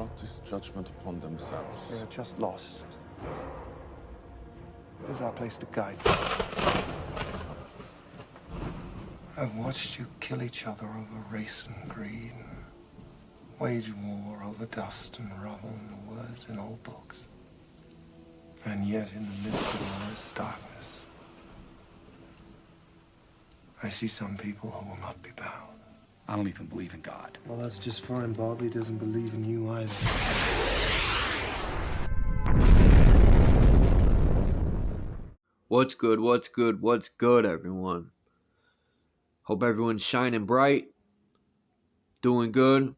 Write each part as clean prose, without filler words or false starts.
without this judgment upon themselves. They are just lost. It is our place to guide. I've watched you kill each other over race and greed, wage war over dust and rubble and the words in old books. And yet, in the midst of all this darkness, I see some people who will not be bound. I don't even believe in God. Well, that's just fine. Bobby doesn't believe in you either. What's good, what's good, what's good, everyone? Hope everyone's shining bright, doing good,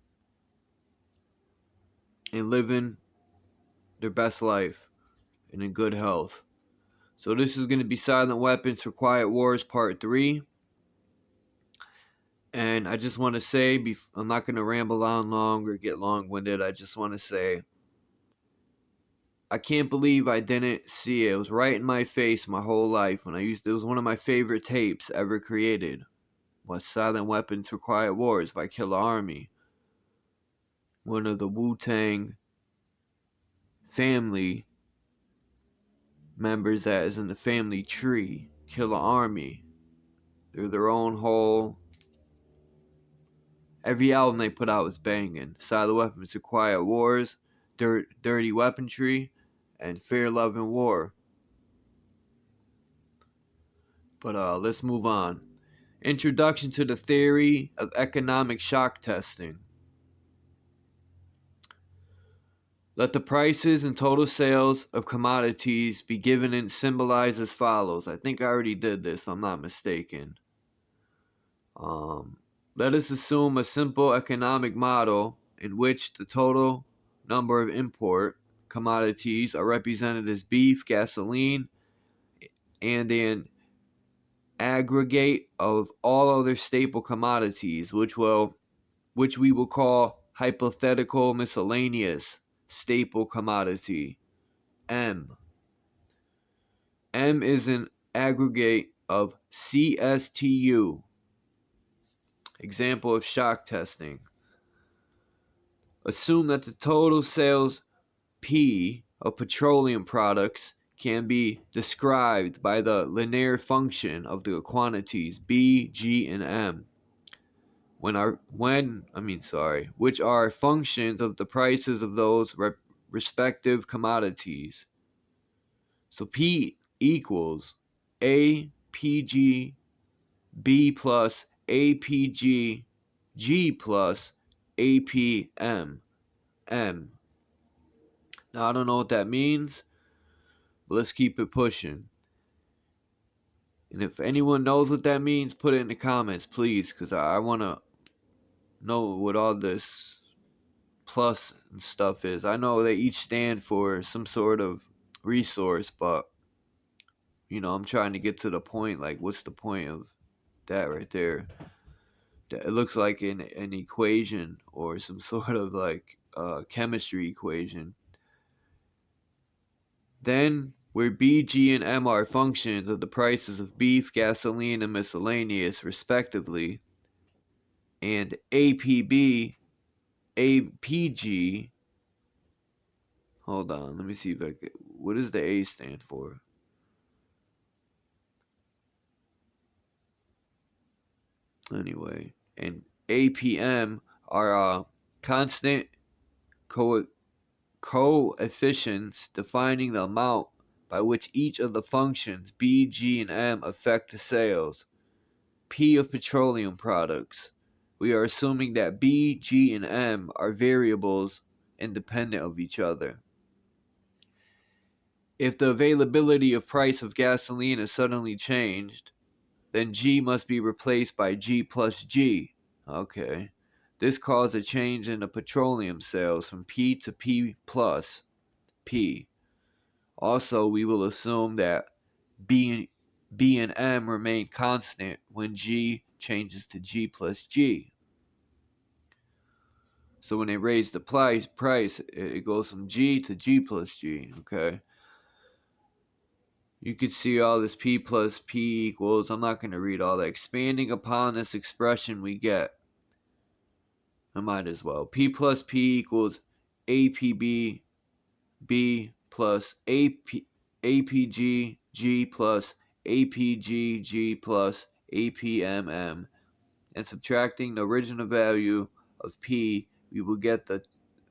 and living their best life and in good health. So this is going to be Silent Weapons for Quiet Wars Part 3. And I just want to say, I'm not going to ramble on long or get long-winded. I just want to say, I can't believe I didn't see it. It was right in my face my whole life when it was one of my favorite tapes ever created. Was Silent Weapons for Quiet Wars by Killer Army. One of the Wu-Tang family members that is in the family tree. Killer Army. They're their own whole... Every album they put out was banging. Silent Weapons for Quiet Wars, Dirty Weaponry, and Fear, Love, and War. But let's move on. Introduction to the theory of economic shock testing. Let the prices and total sales of commodities be given and symbolized as follows. I think I already did this, if I'm not mistaken. Let us assume a simple economic model in which the total number of import commodities are represented as beef, gasoline, and an aggregate of all other staple commodities, which we will call hypothetical miscellaneous staple commodity, M. M is an aggregate of CSTU. Example of shock testing. Assume that the total sales P of petroleum products can be described by the linear function of the quantities B, G, and M, which are functions of the prices of those respective commodities. So P equals APG B plus APG G plus APM M. Now I don't know what that means, but let's keep it pushing. And if anyone knows what that means, put it in the comments, please, because I want to know what all this plus and stuff is. I know they each stand for some sort of resource, but I'm trying to get to the point. Like, what's the point of that right there? It looks like an equation or some sort of like chemistry equation. Then, where B, G, and M are functions of the prices of beef, gasoline, and miscellaneous, respectively, and APB, APG, hold on, let me see if I can, what does the A stand for? Anyway, and APM are constant coefficients defining the amount by which each of the functions B, G, and M affect the sales P of petroleum products. We are assuming that B, G, and M are variables independent of each other. If the availability of price of gasoline is suddenly changed, then G must be replaced by G plus G. Okay. This caused a change in the petroleum sales from P to P plus P. Also, we will assume that B and M remain constant when G changes to G plus G. So when they raise the price, it goes from G to G plus G, okay? You could see all this P plus P equals, I'm not going to read all that. Expanding upon this expression we get, I might as well. P plus P equals APB B plus APG G plus APG G plus APMM, and subtracting the original value of P, we will get for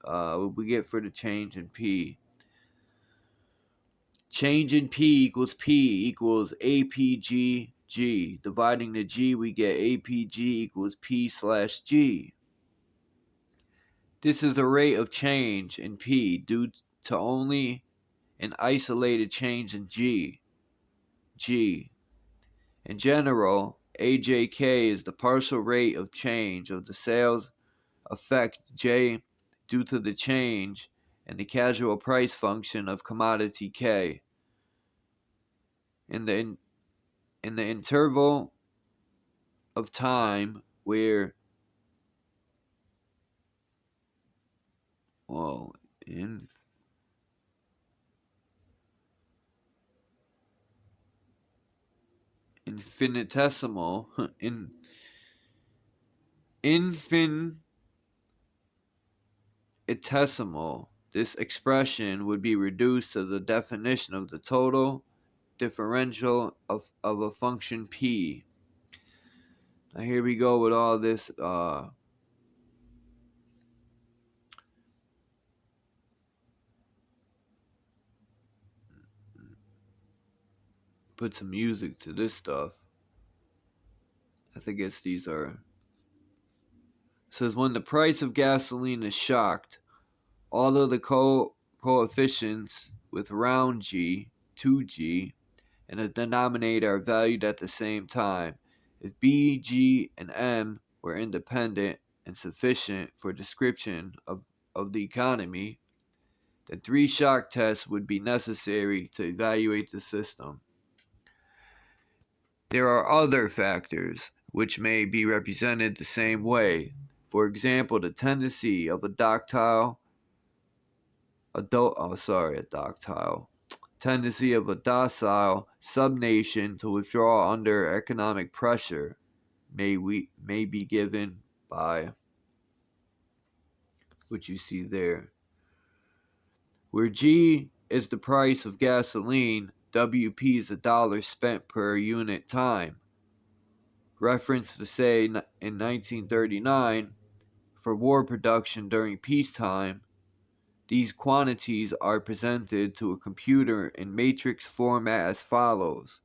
the change in P. Change in P equals APG G. Dividing the G, we get APG equals P slash G. This is the rate of change in P due to only an isolated change in G. In general, AJK is the partial rate of change of the sales effect J due to the change in the casual price function of commodity K. In the interval of time where infinitesimal this expression would be reduced to the definition of the total differential of a function P. Now here we go with all this put some music to this stuff. I think these are. It says when the price of gasoline is shocked, all of the coefficients with round G, 2G, and the denominator are valued at the same time. If B, G, and M were independent and sufficient for description of the economy, then 3 shock tests would be necessary to evaluate the system. There are other factors which may be represented the same way. For example, the tendency of a docile subnation to withdraw under economic pressure may be given by what you see there. Where G is the price of gasoline, WP is $1 spent per unit time. Reference to say in 1939, for war production during peacetime, these quantities are presented to a computer in matrix format as follows.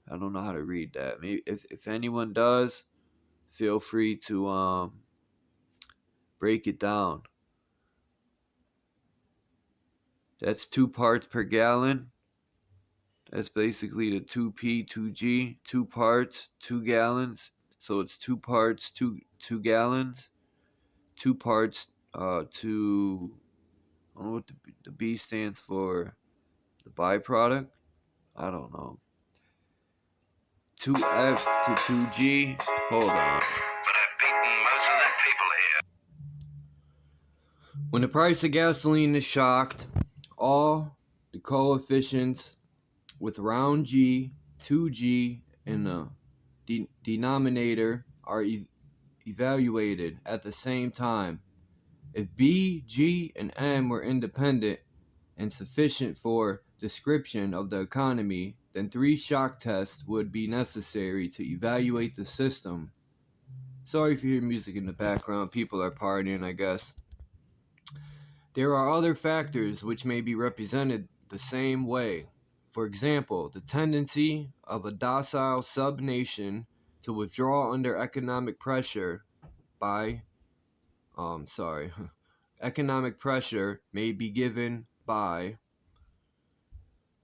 I don't know how to read that. Maybe if anyone does, feel free to break it down. That's 2 parts per gallon. That's basically the 2P, 2G, 2 parts, 2 gallons. So it's 2 parts, 2 gallons. 2 parts, I don't know what the B stands for. The byproduct? I don't know. 2F to 2G. Hold on. But I've beaten most of the people here. When the price of gasoline is shocked, all the coefficients with round G, 2G, and the denominator are evaluated at the same time. If B, G, and M were independent and sufficient for description of the economy, then 3 shock tests would be necessary to evaluate the system. Sorry if you hear music in the background. People are partying, I guess. There are other factors which may be represented the same way. For example, the tendency of a docile subnation to withdraw under economic pressure economic pressure may be given by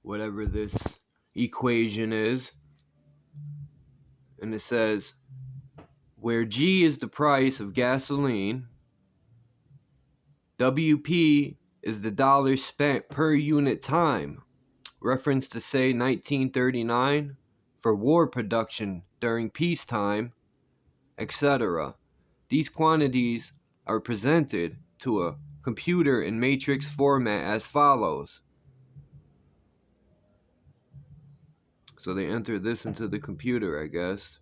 whatever this equation is. And it says, where G is the price of gasoline, WP is the dollars spent per unit time. Reference to say 1939 for war production during peacetime, etc. These quantities are presented to a computer in matrix format as follows. So they enter this into the computer, I guess.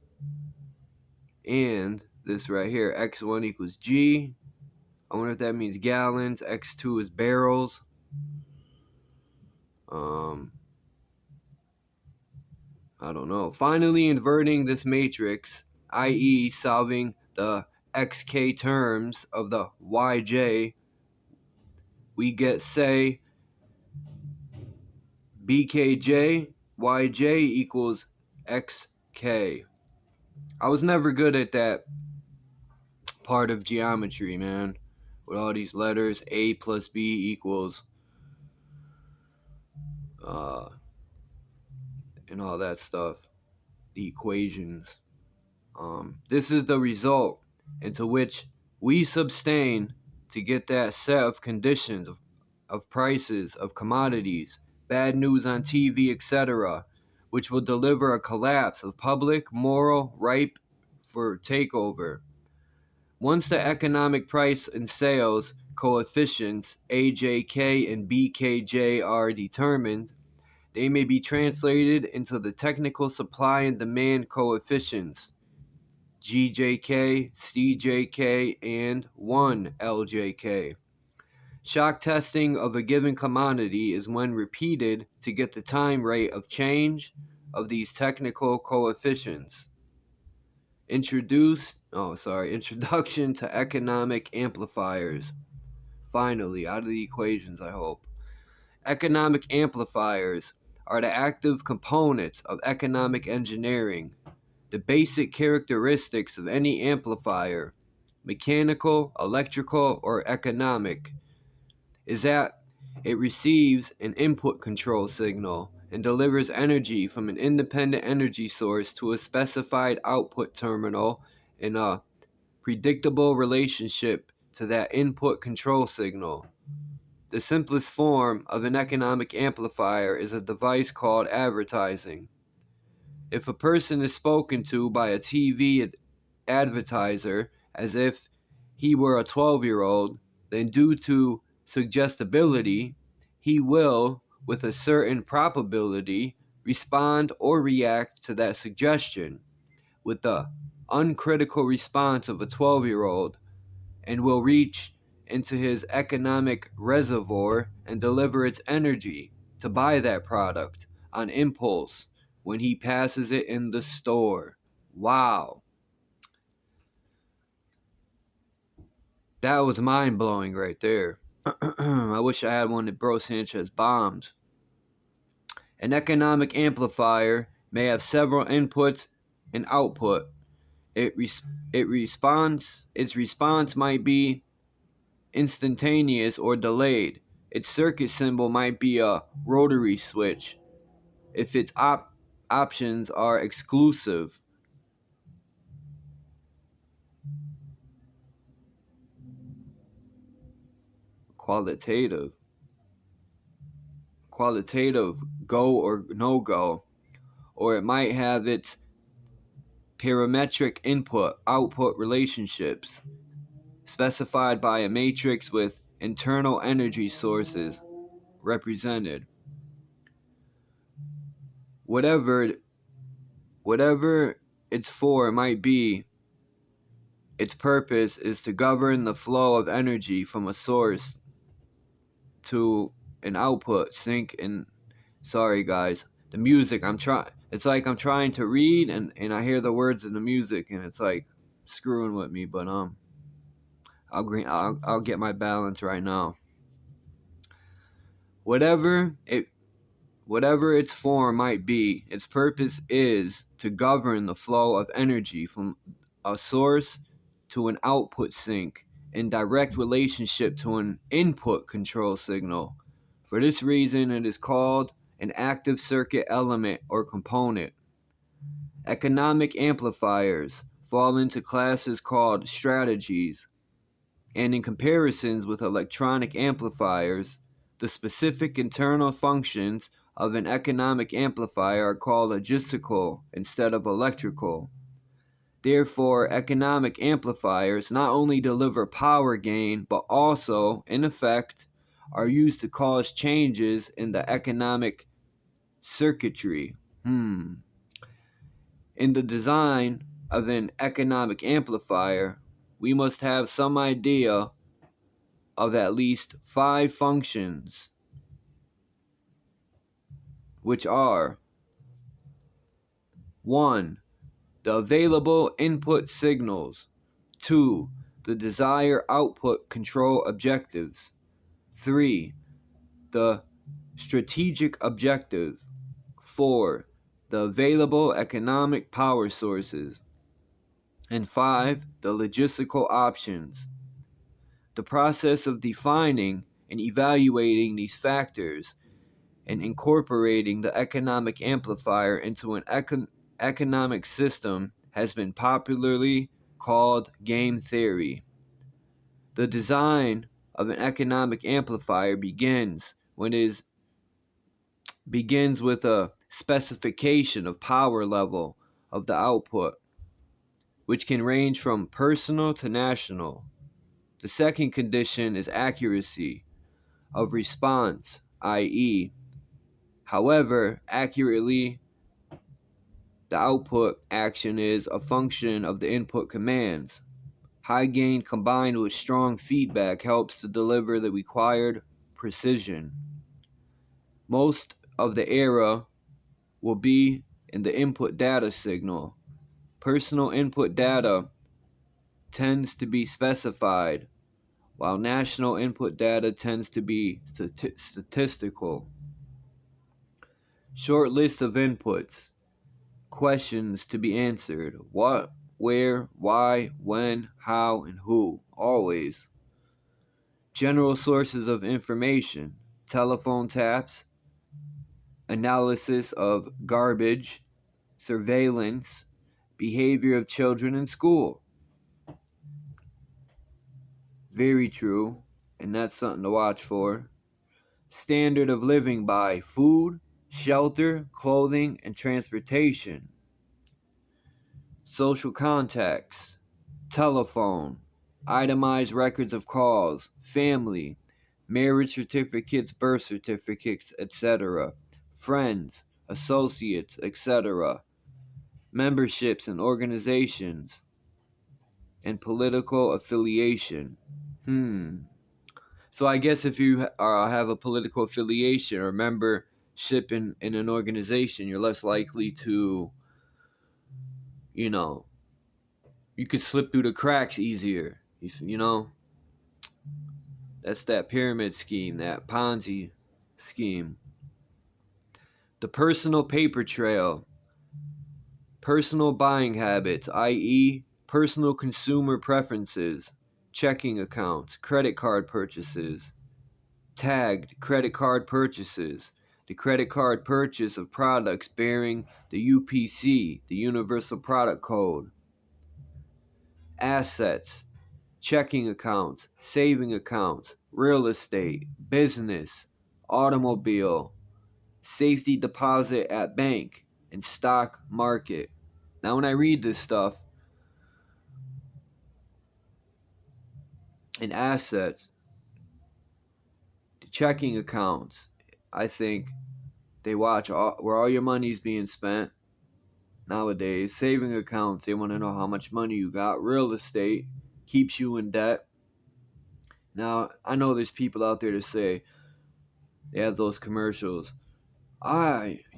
And this right here, x1 equals G. I wonder if that means gallons. X2 is barrels. I don't know. Finally inverting this matrix, i.e. solving the xk terms of the yj, we get, say, bkj yj equals xk. I was never good at that part of geometry, man. With all these letters, a plus b equals, and all that stuff. The equations. This is the result into which we sustain to get that set of conditions of prices, of commodities, bad news on TV, etc., which will deliver a collapse of public, moral, ripe for takeover. Once the economic price and sales coefficients AJK and BKJ are determined, they may be translated into the technical supply and demand coefficients GJK, CJK, and 1LJK. Shock testing of a given commodity is when repeated to get the time rate of change of these technical coefficients. Introduction to economic amplifiers. Finally, out of the equations, I hope. Economic amplifiers are the active components of economic engineering. The basic characteristics of any amplifier, mechanical, electrical, or economic, is that it receives an input control signal and delivers energy from an independent energy source to a specified output terminal in a predictable relationship to that input control signal. The simplest form of an economic amplifier is a device called advertising. If a person is spoken to by a TV advertiser as if he were a 12-year-old, then due to suggestibility, he will, with a certain probability, respond or react to that suggestion with the uncritical response of a 12-year-old, and will reach into his economic reservoir and deliver its energy to buy that product on impulse when he passes it in the store. Wow. That was mind-blowing right there. I wish I had one that Bro Sanchez bombs. An economic amplifier may have several inputs and output. Its response might be instantaneous or delayed. Its circuit symbol might be a rotary switch if its options are exclusive. Qualitative, go or no go, or it might have its parametric input output relationships specified by a matrix with internal energy sources represented. Whatever its for might be, its purpose is to govern the flow of energy from a source to an output sink. And sorry guys, the music, it's like I'm trying to read and I hear the words of the music and it's like screwing with me, but I'll get my balance right now. Whatever its form might be, its purpose is to govern the flow of energy from a source to an output sink in direct relationship to an input control signal. For this reason, it is called an active circuit element or component. Economic amplifiers fall into classes called strategies, and in comparisons with electronic amplifiers, the specific internal functions of an economic amplifier are called logistical instead of electrical. Therefore, economic amplifiers not only deliver power gain, but also, in effect, are used to cause changes in the economic circuitry. In the design of an economic amplifier, we must have some idea of at least 5 functions, which are: 1. The available input signals. 2. The desired output control objectives. 3. The strategic objective. 4. The available economic power sources. And 5. The logistical options. The process of defining and evaluating these factors and incorporating the economic amplifier into an economic system has been popularly called game theory. The design of an economic amplifier begins with a specification of power level of the output, which can range from personal to national. The second condition is accuracy of response, i.e., however accurately the output action is a function of the input commands. High gain combined with strong feedback helps to deliver the required precision. Most of the error will be in the input data signal. Personal input data tends to be specified, while national input data tends to be statistical. Short list of inputs. Questions to be answered. What, where, why, when, how, and who. Always. General sources of information. Telephone taps. Analysis of garbage. Surveillance. Behavior of children in school. Very true, and that's something to watch for. Standard of living by food, shelter, clothing, and transportation. Social contacts, telephone, itemized records of calls, family, marriage certificates, birth certificates, etc., friends, associates, etc., memberships in organizations, and political affiliation. So I guess if you have a political affiliation or membership in an organization, you're less likely to, you could slip through the cracks easier. That's that pyramid scheme, that Ponzi scheme. The personal paper trail. Personal buying habits, i.e., personal consumer preferences, checking accounts, credit card purchases. Tagged credit card purchases. The credit card purchase of products bearing the UPC, the Universal Product Code. Assets, checking accounts, saving accounts, real estate, business, automobile, safety deposit at bank, and stock market. Now, when I read this stuff, and assets, checking accounts, I think they watch where all your money's being spent nowadays. Saving accounts, they want to know how much money you got. Real estate keeps you in debt. Now, I know there's people out there that say, they have those commercials.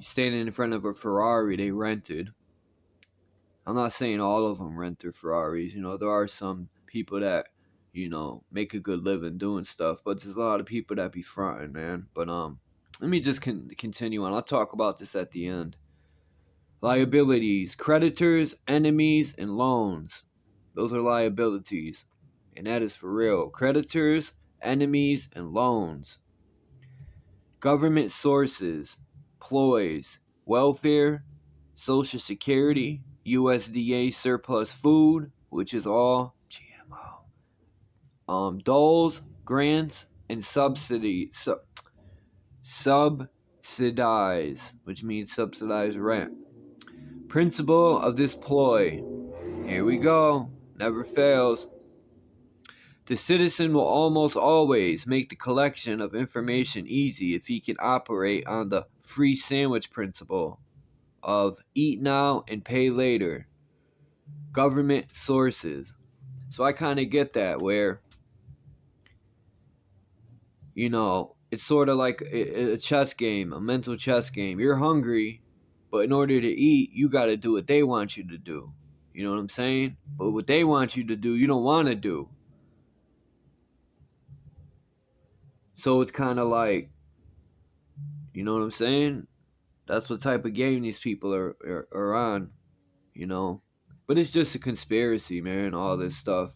Standing in front of a Ferrari they rented. I'm not saying all of them rent their Ferraris. There are some people that, make a good living doing stuff. But there's a lot of people that be fronting, man. But let me just continue on. I'll talk about this at the end. Liabilities, creditors, enemies, and loans. Those are liabilities. And that is for real. Creditors, enemies, and loans. Government sources, ploys, welfare, Social Security, USDA surplus food, which is all GMO. Doles, grants, and subsidize, which means subsidized rent. Principle of this ploy. Here we go. Never fails. The citizen will almost always make the collection of information easy if he can operate on the free sandwich principle of eat now and pay later. Government sources. So I kind of get that, where it's sort of like a chess game, a mental chess game. You're hungry, but in order to eat, you got to do what they want you to do. You know what I'm saying? But what they want you to do, you don't want to do. So it's kind of like, you know what I'm saying? That's what type of game these people are on, you know? But it's just a conspiracy, man, all this stuff.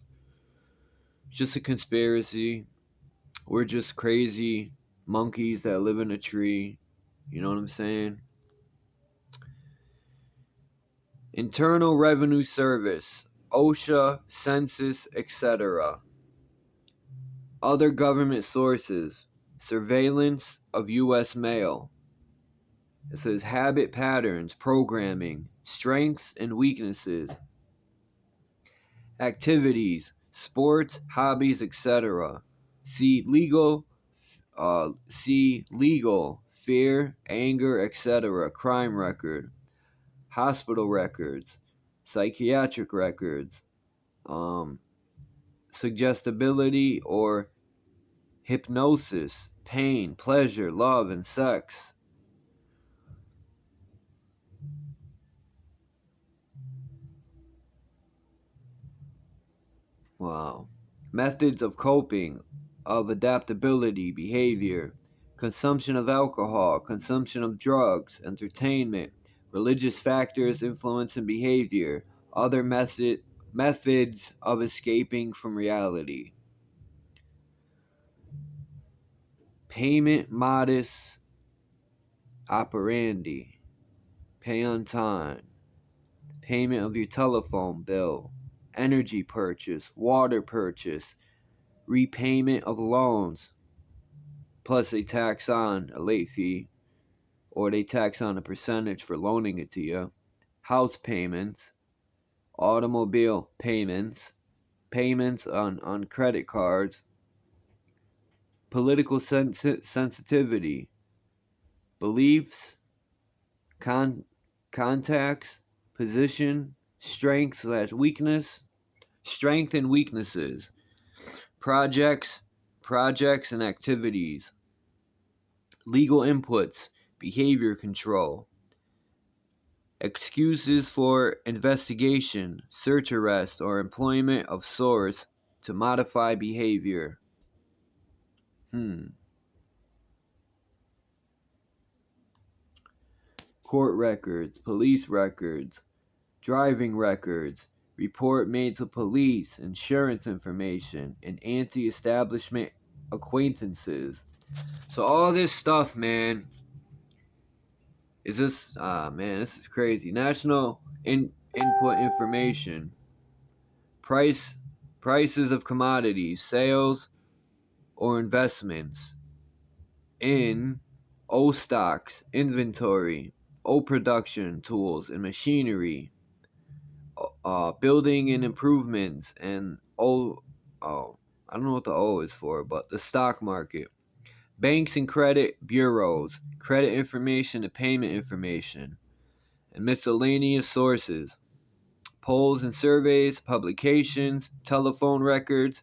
It's just a conspiracy. We're just crazy monkeys that live in a tree. You know what I'm saying? Internal Revenue Service, OSHA, Census, etc. Other government sources, surveillance of U.S. mail. It says habit patterns, programming, strengths and weaknesses, activities, sports, hobbies, etc. See legal, fear, anger, etc. Crime record, hospital records, psychiatric records, suggestibility or hypnosis, pain, pleasure, love, and sex. Wow. Methods of coping, of adaptability, behavior, consumption of alcohol, consumption of drugs, entertainment, religious factors influencing behavior, other methods of escaping from reality. Payment modus operandi, pay on time, payment of your telephone bill, energy purchase, water purchase, repayment of loans, plus they tax on a late fee, or they tax on a percentage for loaning it to you, house payments, automobile payments, payments on credit cards, political sensitivity, beliefs, contacts, position, strength/weakness, strength and weaknesses, projects and activities, legal inputs, behavior control, excuses for investigation, search arrest, or employment of source to modify behavior. Court records, police records, driving records, report made to police, insurance information, and anti-establishment acquaintances. So all this stuff, man, is this, this is crazy. National input information, prices of commodities, sales or investments in O stocks, inventory, O production tools and machinery, building and improvements, and I don't know what the O is for, but the stock market, banks and credit bureaus, credit information and payment information, and miscellaneous sources, polls and surveys, publications, telephone records,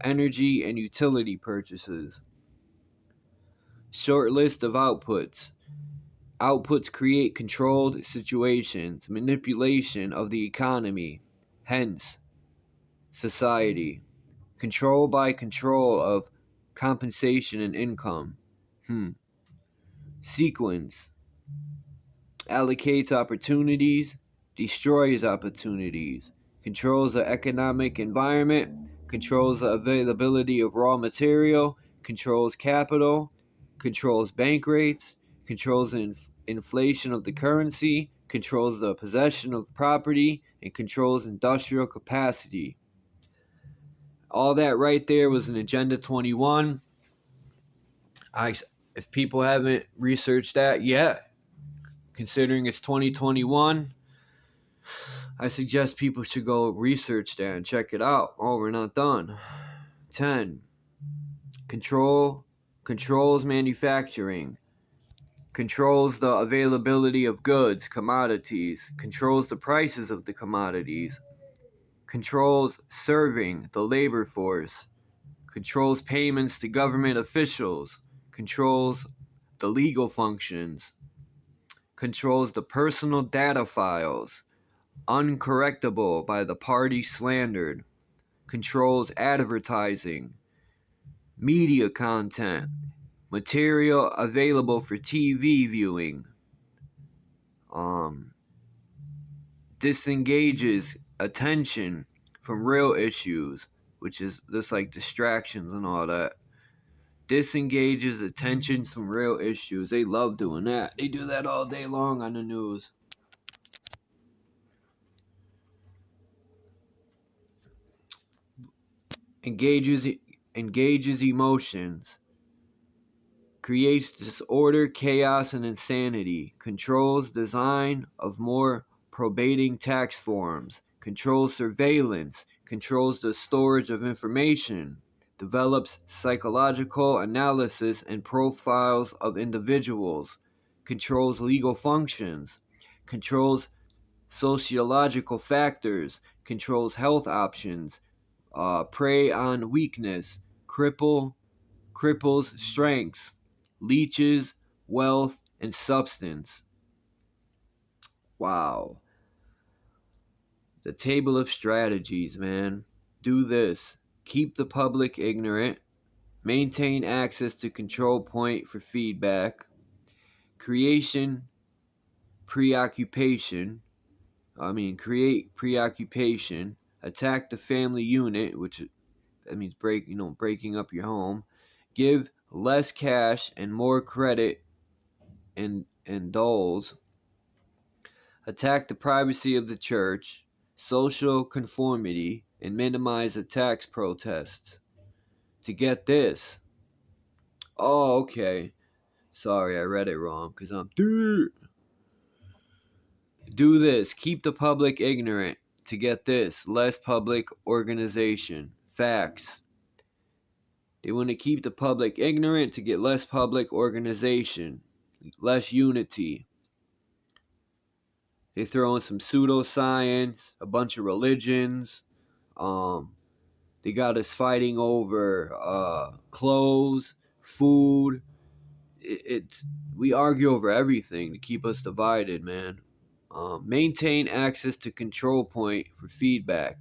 energy and utility purchases. Short list of outputs. Outputs create controlled situations, manipulation of the economy, hence society. Control by control of compensation and income. Sequence. Allocates opportunities, destroys opportunities, controls the economic environment, controls the availability of raw material, controls capital, controls bank rates, controls the inflation of the currency, controls the possession of property, and controls industrial capacity. All that right there was in Agenda 21. If people haven't researched that yet, considering it's 2021, I suggest people should go research that and check it out. Oh, we're not done. 10. Controls manufacturing. Controls the availability of goods, commodities. Controls the prices of the commodities. Controls serving the labor force. controls payments to government officials, controls the legal functions, controls the personal data files, uncorrectable by the party slandered, controls advertising, media content, material available for TV viewing, disengages attention from real issues, which is just like distractions and all that. Disengages attention from real issues. They love doing that. They do that all day long on the news. Engages emotions. Creates disorder, chaos, and insanity. Controls design of more probating tax forms. Controls surveillance. Controls the storage of information. Develops psychological analysis and profiles of individuals. Controls legal functions. Controls sociological factors. Controls health options. Prey on weakness. Cripples strengths, leeches wealth and substance. Wow. The table of strategies, man. Do this. Keep the public ignorant. Maintain access to control point for feedback. Create preoccupation. Attack the family unit, which that means breaking up your home. Give less cash and more credit and doles. Attack the privacy of the church, social conformity, and minimize the tax protests. To get this. Oh, okay. Sorry, I read it wrong because I'm Do this. Keep the public ignorant. To get this. Less public organization. Facts. They want to keep the public ignorant to get less public organization. Less unity. They throw in some pseudoscience, a bunch of religions. They got us fighting over clothes, food. We argue over everything to keep us divided, man. Maintain access to control point for feedback.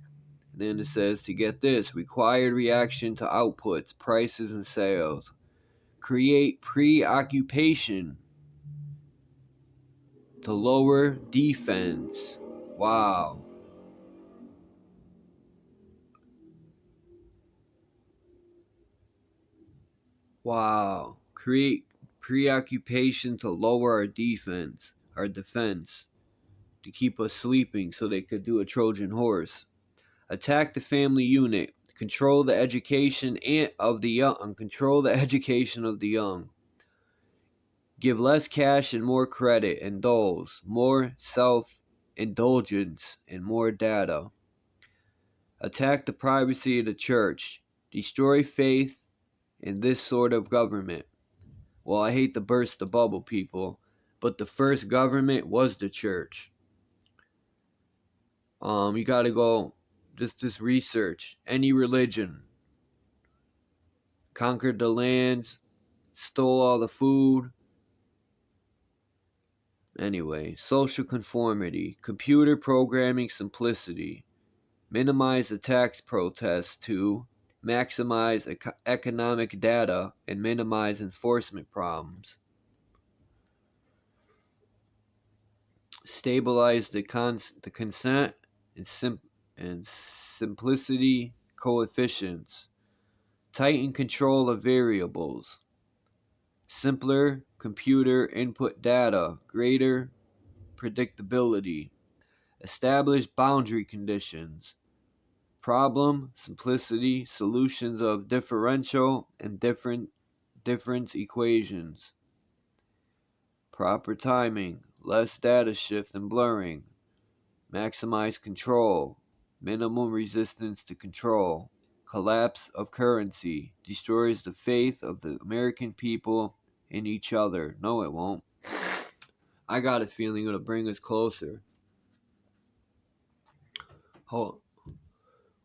And then it says to get this, required reaction to outputs, prices, and sales. Create preoccupation to lower defense. Wow. Wow. Create preoccupation to lower our defense, to keep us sleeping so they could do a Trojan horse. Attack the family unit. Control the education of the young. Give less cash and more credit and doles. More self-indulgence and more data. Attack the privacy of the church. Destroy faith in this sort of government. Well, I hate to burst the bubble, people, but the first government was the church. You gotta go, just research. Any religion. Conquered the lands, stole all the food. Anyway, social conformity, computer programming simplicity, minimize the tax protests to maximize economic data and minimize enforcement problems. Stabilize the consent and simplicity coefficients. Tighten control of variables. Simpler computer input data. Greater predictability. Establish boundary conditions. Problem, simplicity, solutions of differential and difference equations. Proper timing. Less data shift and blurring. Maximize control. Minimum resistance to control. Collapse of currency. Destroys the faith of the American people in each other. No, it won't. I got a feeling it'll bring us closer.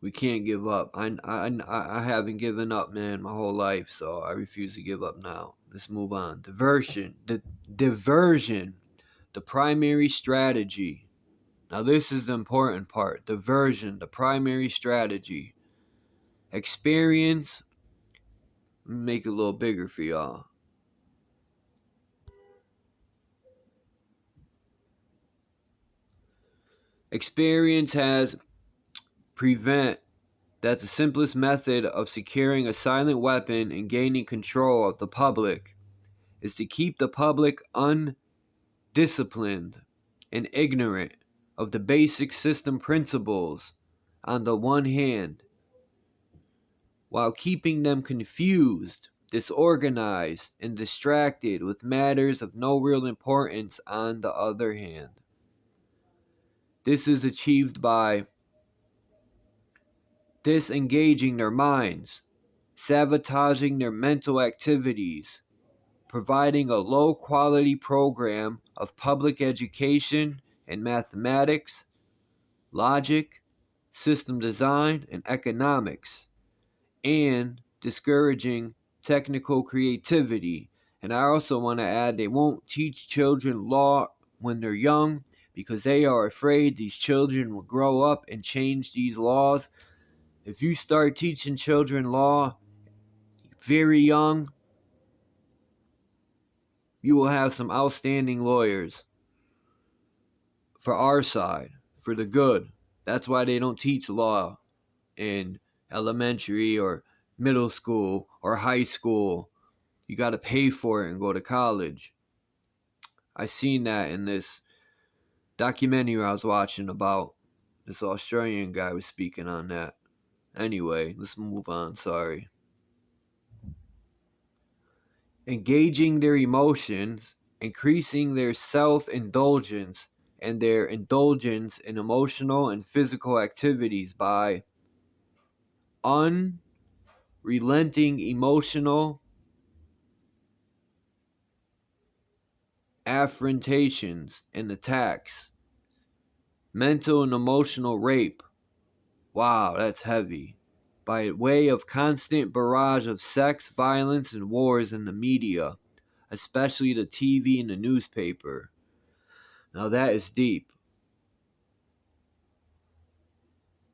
We can't give up. I haven't given up, man, my whole life, so I refuse to give up now. Let's move on. Diversion. Diversion. The primary strategy. Now, this is the important part. Diversion, the primary strategy. Experience. Let me make it a little bigger for y'all. Experience has prevent. That's the simplest method of securing a silent weapon and gaining control of the public is to keep the public undisciplined and ignorant of the basic system principles on the one hand, while keeping them confused, disorganized, and distracted with matters of no real importance on the other hand. This is achieved by disengaging their minds, sabotaging their mental activities, providing a low-quality program of public education in mathematics, logic, system design, and economics, and discouraging technical creativity. And I also want to add they won't teach children law when they're young because they are afraid these children will grow up and change these laws. If you start teaching children law very young, you will have some outstanding lawyers for our side, for the good. That's why they don't teach law in elementary or middle school or high school. You got to pay for it and go to college. I seen that in this documentary I was watching about this Australian guy was speaking on that. Anyway, let's move on. Sorry. Engaging their emotions, increasing their self-indulgence and their indulgence in emotional and physical activities by unrelenting emotional affrontations and attacks, mental and emotional rape. Wow, that's heavy. By way of constant barrage of sex, violence, and wars in the media, especially the TV and the newspaper. Now that is deep.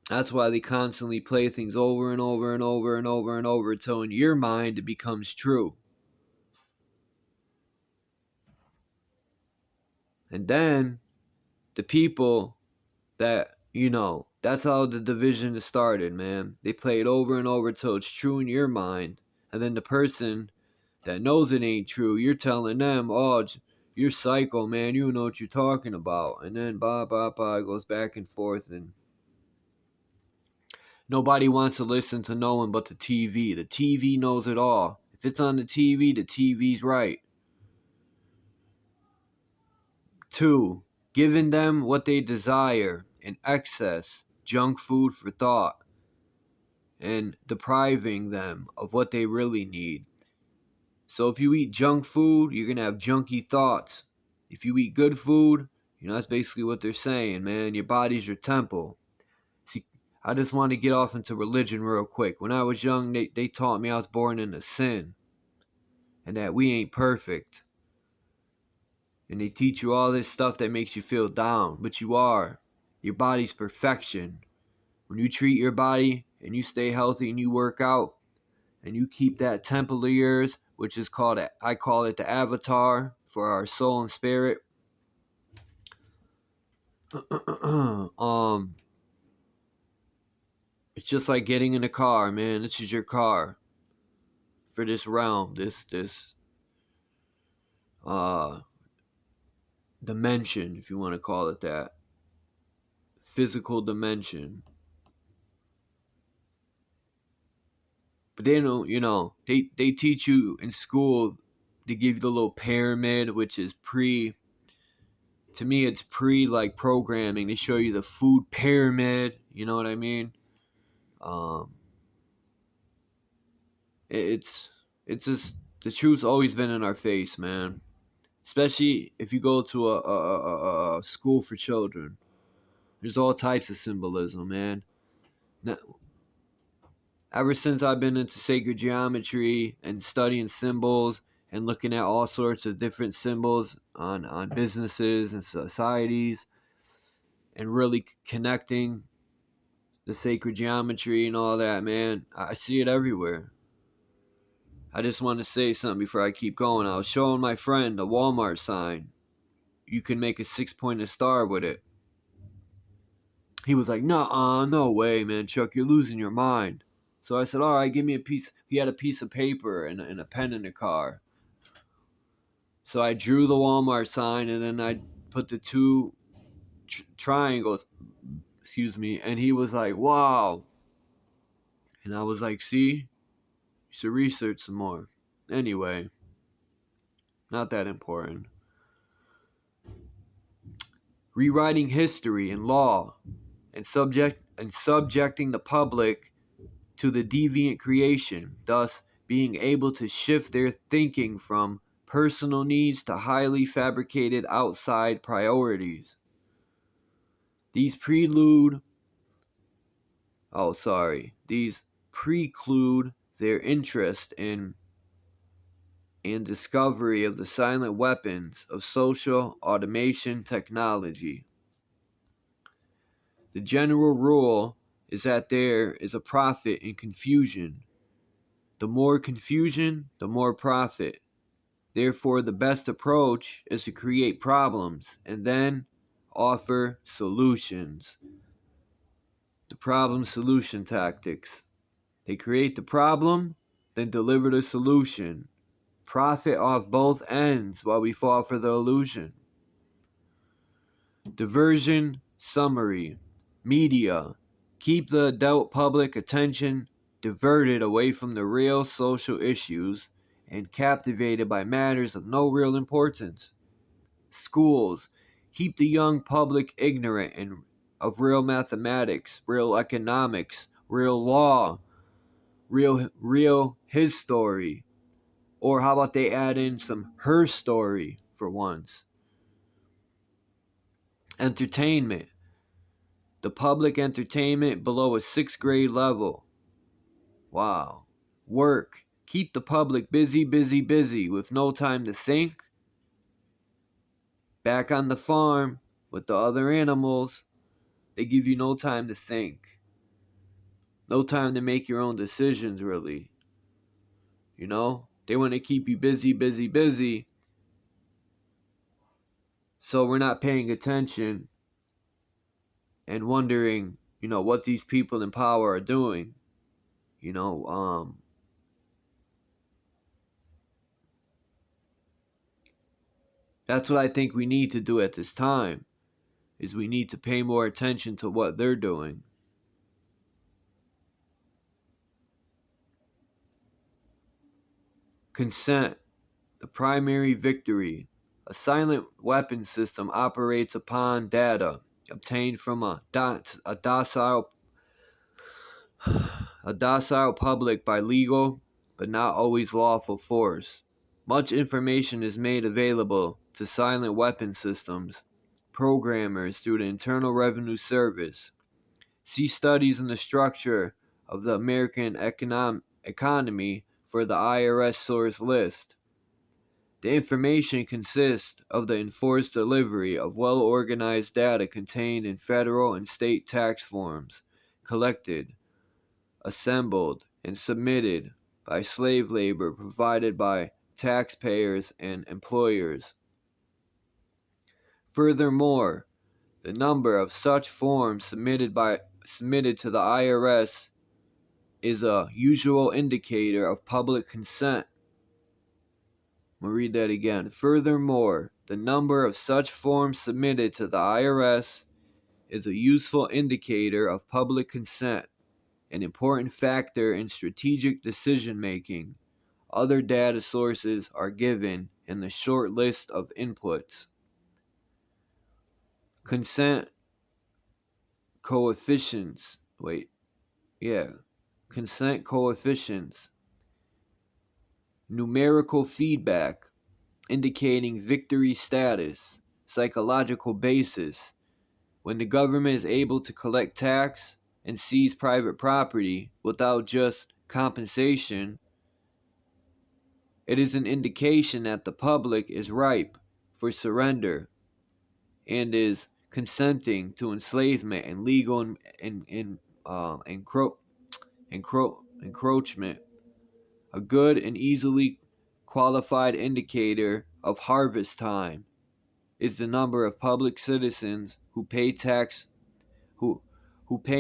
That's why they constantly play things over and over and over and over and over until in your mind it becomes true. And then the people that, that's how the division is started, man. They play it over and over till it's true in your mind. And then the person that knows it ain't true, you're telling them, oh, you're psycho, man. You know what you're talking about. And then blah, blah, blah, it goes back and forth. And nobody wants to listen to no one but the TV. The TV knows it all. If it's on the TV's right. 2, giving them what they desire in excess, junk food for thought, and depriving them of what they really need. So if you eat junk food, you're going to have junky thoughts. If you eat good food, that's basically what they're saying, man. Your body's your temple. See, I just want to get off into religion real quick. When I was young, they taught me I was born into sin and that we ain't perfect. And they teach you all this stuff that makes you feel down, but you are. Your body's perfection. When you treat your body and you stay healthy and you work out and you keep that temple of yours, which is called, I call it the avatar for our soul and spirit. It's just like getting in a car, man. This is your car for this realm, this dimension, if you want to call it that. Physical dimension. But they don't, they teach you in school, they give you the little pyramid, which is to me it's like programming. They show you the food pyramid, you know what I mean? It's just, the truth's always been in our face, man. Especially if you go to a school for children. There's all types of symbolism, man. Now, ever since I've been into sacred geometry and studying symbols and looking at all sorts of different symbols on businesses and societies and really connecting the sacred geometry and all that, man, I see it everywhere. I just want to say something before I keep going. I was showing my friend a Walmart sign. You can make a 6-pointed star with it. He was like, "Nuh-uh, no way, man, Chuck, you're losing your mind." So I said, "All right, give me a piece." He had a piece of paper and a pen in the car. So I drew the Walmart sign, and then I put the two triangles, and he was like, "Wow." And I was like, "See, you should research some more." Anyway, not that important. Rewriting history and law and subjecting the public to the deviant creation, thus being able to shift their thinking from personal needs to highly fabricated outside priorities. These preclude their interest in and discovery of the silent weapons of social automation technology. The general rule is that there is a profit in confusion. The more confusion, the more profit. Therefore, the best approach is to create problems and then offer solutions. The problem solution tactics. They create the problem, then deliver the solution. Profit off both ends while we fall for the illusion. Diversion summary. Media. Keep the adult public attention diverted away from the real social issues and captivated by matters of no real importance. Schools. Keep the young public ignorant of real mathematics, real economics, real law, real his story. Or how about they add in some her story for once? Entertainment. The public entertainment below a 6th grade level. Wow. Work. Keep the public busy, busy, busy with no time to think. Back on the farm with the other animals, they give you no time to think. No time to make your own decisions, really. You know? They want to keep you busy, busy, busy. So we're not paying attention and wondering, what these people in power are doing. That's what I think we need to do at this time, is we need to pay more attention to what they're doing. Consent, the primary victory. A silent weapon system operates upon data obtained from a docile public by legal but not always lawful force. Much information is made available to silent weapon systems programmers through the Internal Revenue Service. See studies in the structure of the American economy for the IRS source list. The information consists of the enforced delivery of well-organized data contained in federal and state tax forms, collected, assembled, and submitted by slave labor provided by taxpayers and employers. Furthermore, the number of such forms submitted to the IRS is a usual indicator of public consent. I'm going to read that again. Furthermore, the number of such forms submitted to the IRS is a useful indicator of public consent, an important factor in strategic decision making. Other data sources are given in the short list of inputs. Consent coefficients. Consent coefficients. Numerical feedback indicating victory status, psychological basis. When the government is able to collect tax, and seize private property without just compensation, it is an indication that the public is ripe for surrender and is consenting to enslavement and legal encroachment. A good and easily qualified indicator of harvest time is the number of public citizens who pay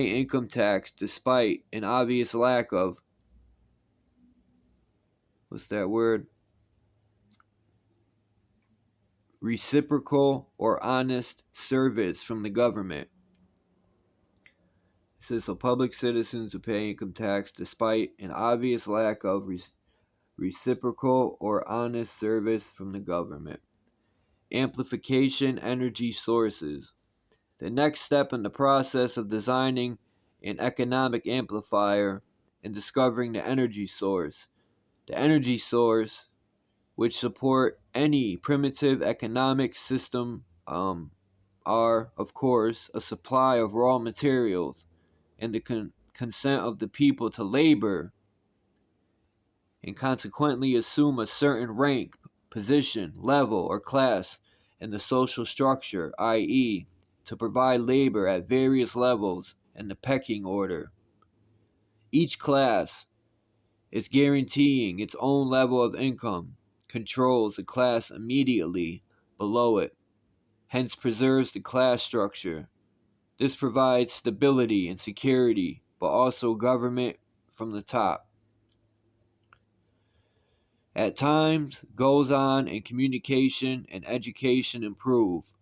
income tax despite an obvious lack of reciprocal or honest service from the government. It says so public citizens who pay income tax despite an obvious lack of reciprocal or honest service from the government. Amplification energy sources. The next step in the process of designing an economic amplifier and discovering the energy source. The energy source, which support any primitive economic system, are, of course, a supply of raw materials and the consent of the people to labor and consequently assume a certain rank, position, level, or class in the social structure, i.e., to provide labor at various levels in the pecking order. Each class is guaranteeing its own level of income, controls the class immediately below it, hence preserves the class structure. This provides stability and security, but also government from the top. At times, goes on and communication and education improve.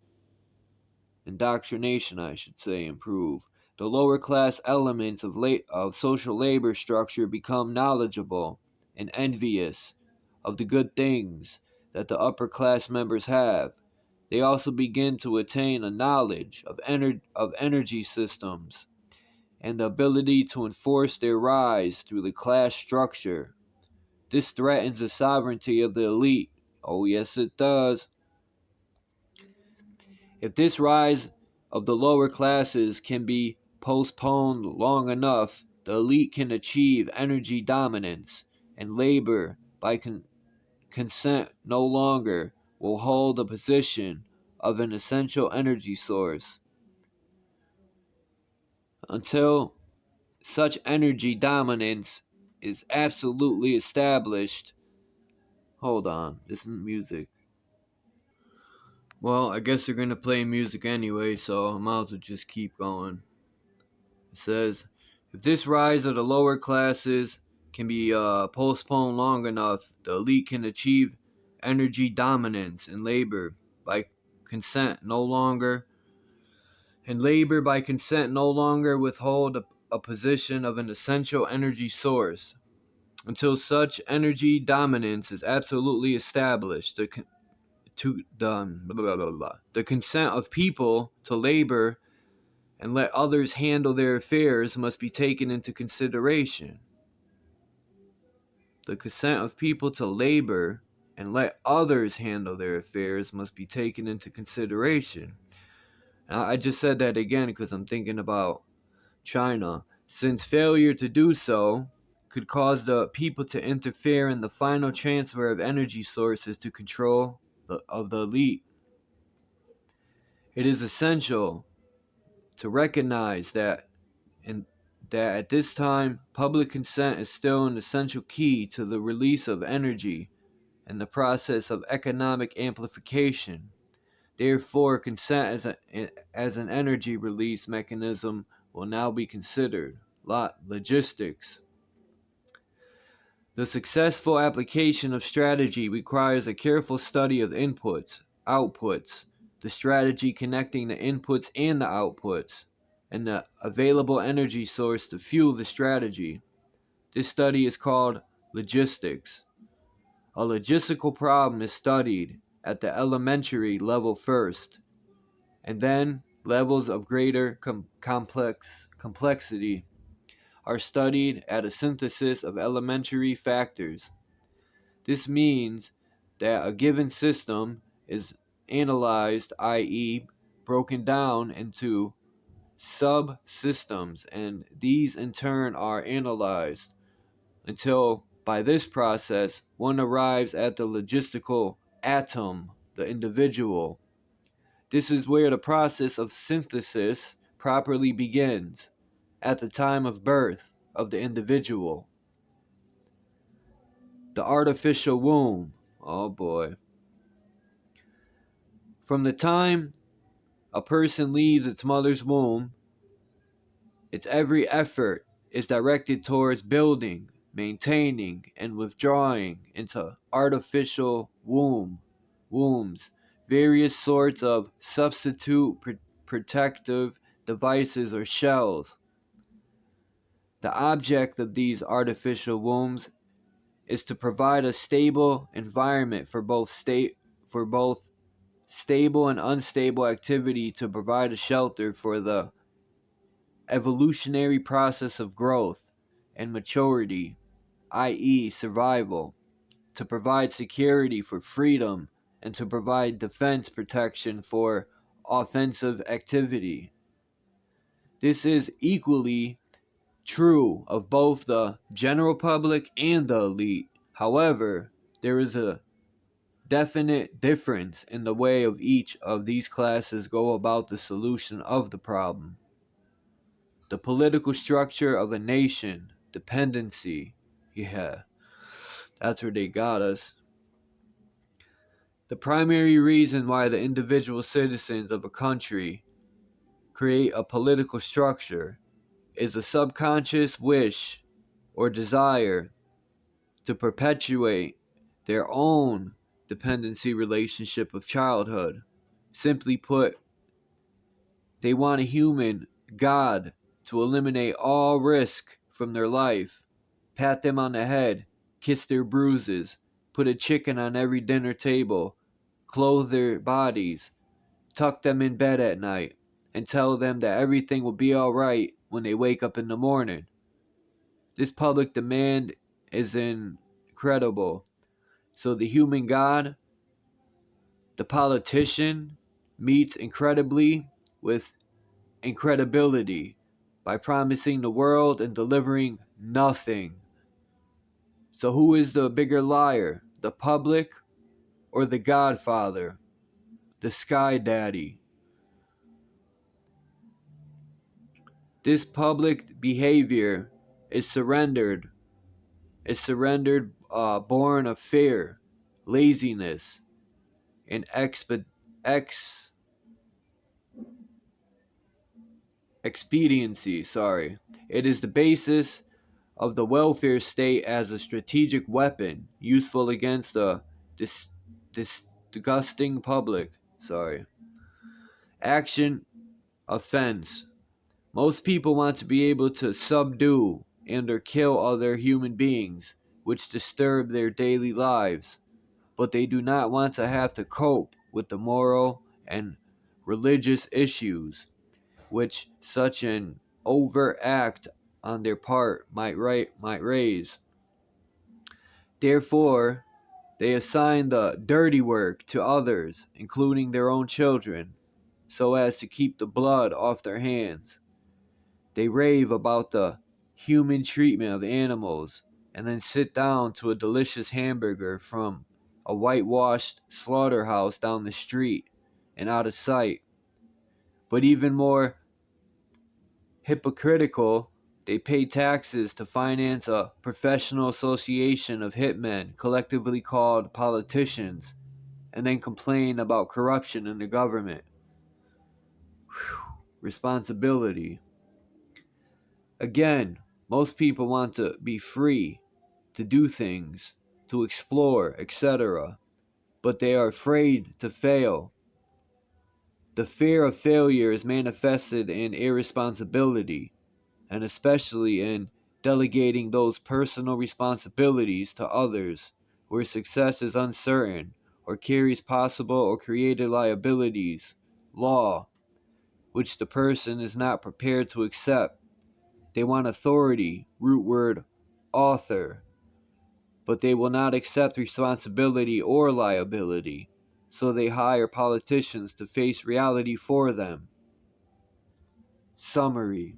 Indoctrination, I should say, improve. The lower class elements of social labor structure become knowledgeable and envious of the good things that the upper class members have. They also begin to attain a knowledge of energy systems and the ability to enforce their rise through the class structure. This threatens the sovereignty of the elite. Oh, yes, it does. If this rise of the lower classes can be postponed long enough, the elite can achieve energy dominance, and labor, by consent, no longer will hold the position of an essential energy source. Until such energy dominance is absolutely established. Hold on, this isn't music. Well, I guess they're gonna play music anyway, so I might as well just keep going. It says, if this rise of the lower classes can be postponed long enough, the elite can achieve energy dominance and labor by consent no longer withhold a position of an essential energy source. Until such energy dominance is absolutely established, the consent of people to labor and let others handle their affairs must be taken into consideration. The consent of people to labor and let others handle their affairs must be taken into consideration. Now, I just said that again because I'm thinking about China, since failure to do so could cause the people to interfere in the final transfer of energy sources to control of the elite. It is essential to recognize that at this time, public consent is still an essential key to the release of energy and the process of economic amplification. Therefore, consent as an energy release mechanism will now be considered. Logistics. The successful application of strategy requires a careful study of inputs, outputs, the strategy connecting the inputs and the outputs, and the available energy source to fuel the strategy. This study is called logistics. A logistical problem is studied at the elementary level first, and then levels of greater complexity are studied at a synthesis of elementary factors. This means that a given system is analyzed, i.e., broken down into subsystems, and these in turn are analyzed until, by this process, one arrives at the logistical atom, the individual. This is where the process of synthesis properly begins, at the time of birth of the individual. The artificial womb. Oh boy. From the time a person leaves its mother's womb, its every effort is directed towards building, maintaining, and withdrawing into artificial wombs, various sorts of substitute protective devices or shells. The object of these artificial wombs is to provide a stable environment for both stable and unstable activity, to provide a shelter for the evolutionary process of growth and maturity, i.e., survival, to provide security for freedom, and to provide defense protection for offensive activity. This is equally true of both the general public and the elite. However, there is a definite difference in the way of each of these classes go about the solution of the problem. The political structure of a nation, dependency, yeah, that's where they got us. The primary reason why the individual citizens of a country create a political structure is a subconscious wish or desire to perpetuate their own dependency relationship of childhood. Simply put, they want a human God to eliminate all risk from their life, pat them on the head, kiss their bruises, put a chicken on every dinner table, clothe their bodies, tuck them in bed at night, and tell them that everything will be alright when they wake up in the morning. This public demand is incredible. So the human God, the politician, meets incredibly with incredibility by promising the world and delivering nothing. So who is the bigger liar, the public or the Godfather, the Sky Daddy? This public behavior is born of fear, laziness, and expediency. It is the basis of the welfare state as a strategic weapon useful against a disgusting public. Action, offense. Most people want to be able to subdue and or kill other human beings which disturb their daily lives, but they do not want to have to cope with the moral and religious issues which such an overt act on their part might raise. Therefore, they assign the dirty work to others, including their own children, so as to keep the blood off their hands. They rave about the human treatment of animals, and then sit down to a delicious hamburger from a whitewashed slaughterhouse down the street and out of sight. But even more hypocritical, they pay taxes to finance a professional association of hitmen, collectively called politicians, and then complain about corruption in the government. Responsibility. Again, most people want to be free to do things, to explore, etc., but they are afraid to fail. The fear of failure is manifested in irresponsibility, and especially in delegating those personal responsibilities to others, where success is uncertain or carries possible or created liabilities, law, which the person is not prepared to accept. They want authority, root word author, but they will not accept responsibility or liability, so they hire politicians to face reality for them. Summary.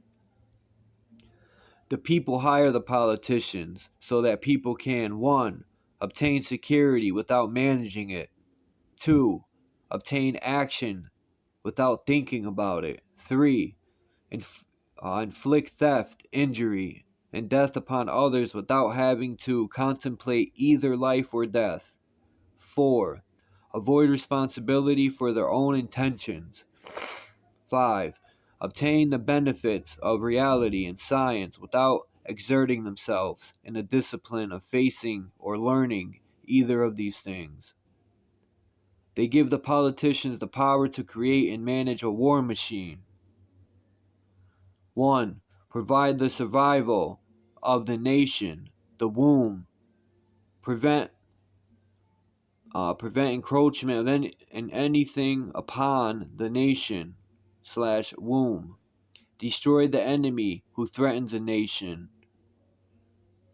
The people hire the politicians so that people can 1. Obtain security without managing it. 2. Obtain action without thinking about it. 3. Inflict theft, injury, and death upon others without having to contemplate either life or death. 4. Avoid responsibility for their own intentions. 5. Obtain the benefits of reality and science without exerting themselves in the discipline of facing or learning either of these things. They give the politicians the power to create and manage a war machine. 1. Provide the survival of the nation, the womb. Prevent encroachment of anything upon the nation / womb. Destroy the enemy who threatens a nation,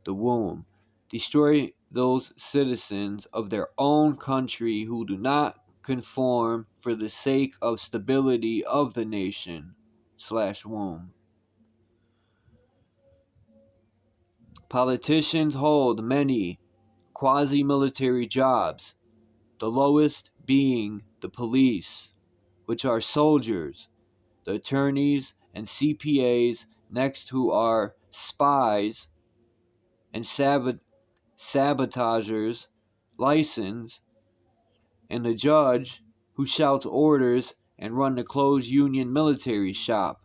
the womb. Destroy those citizens of their own country who do not conform for the sake of stability of the nation / womb. Politicians hold many quasi-military jobs, the lowest being the police, which are soldiers, the attorneys and CPAs, next who are spies and sabotagers, license, and the judge who shouts orders and run the closed union military shop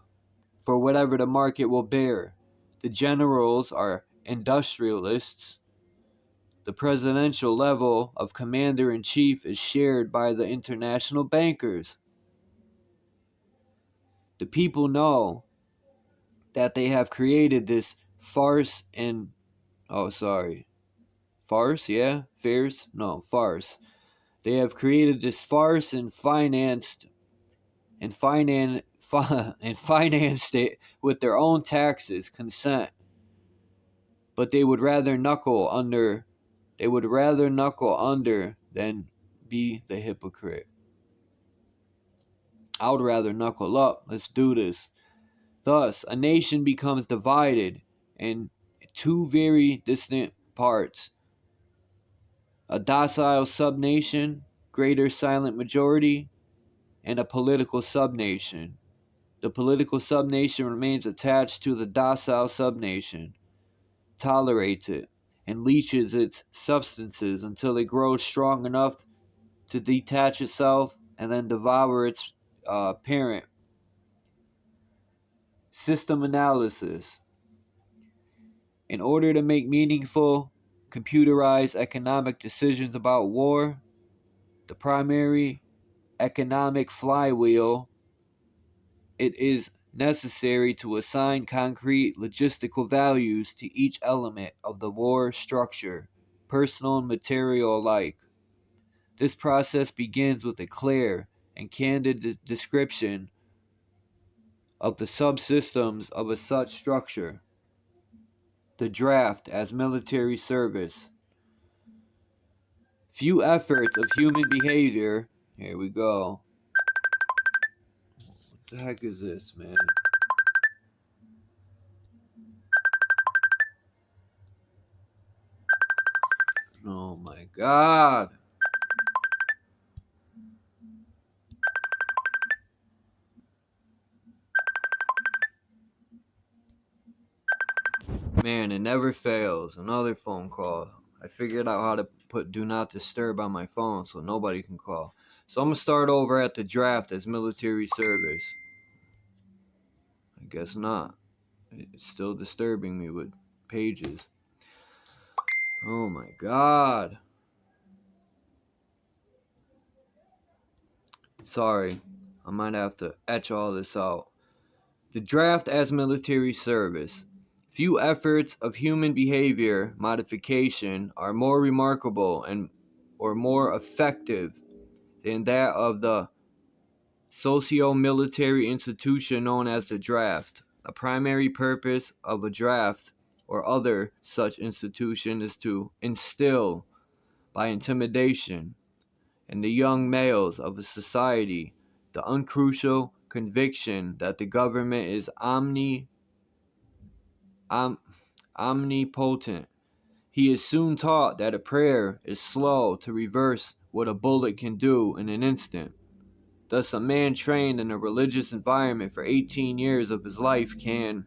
for whatever the market will bear. The generals are industrialists. The presidential level of commander-in-chief is shared by the international bankers. The people know that they have created this farce. They have created this farce and financed it with their own taxes, consent. But they would rather knuckle under than be the hypocrite. I would rather knuckle up. Let's do this. Thus, a nation becomes divided in two very distant parts. A docile subnation, greater silent majority, and a political subnation. The political subnation remains attached to the docile subnation, tolerates it, and leaches its substances until it grows strong enough to detach itself and then devour its parent. System analysis. In order to make meaningful, computerized economic decisions about war, the primary economic flywheel, it is necessary to assign concrete logistical values to each element of the war structure, personal and material alike. This process begins with a clear and candid description of the subsystems of a such structure. The draft as military service. Few efforts of human behavior. Here we go. What the heck is this, man? Oh my god. Man, it never fails. Another phone call. I figured out how to put do not disturb on my phone so nobody can call. So I'm going to start over at the draft as military service. I guess not. It's still disturbing me with pages. Oh my god. Sorry. I might have to etch all this out. The draft as military service. Few efforts of human behavior modification are more remarkable or more effective than that of the socio-military institution known as the draft. A primary purpose of a draft or other such institution is to instill, by intimidation, in the young males of a society the uncrucial conviction that the government is omnipotent. He is soon taught that a prayer is slow to reverse what a bullet can do in an instant. Thus, a man trained in a religious environment for 18 years of his life can,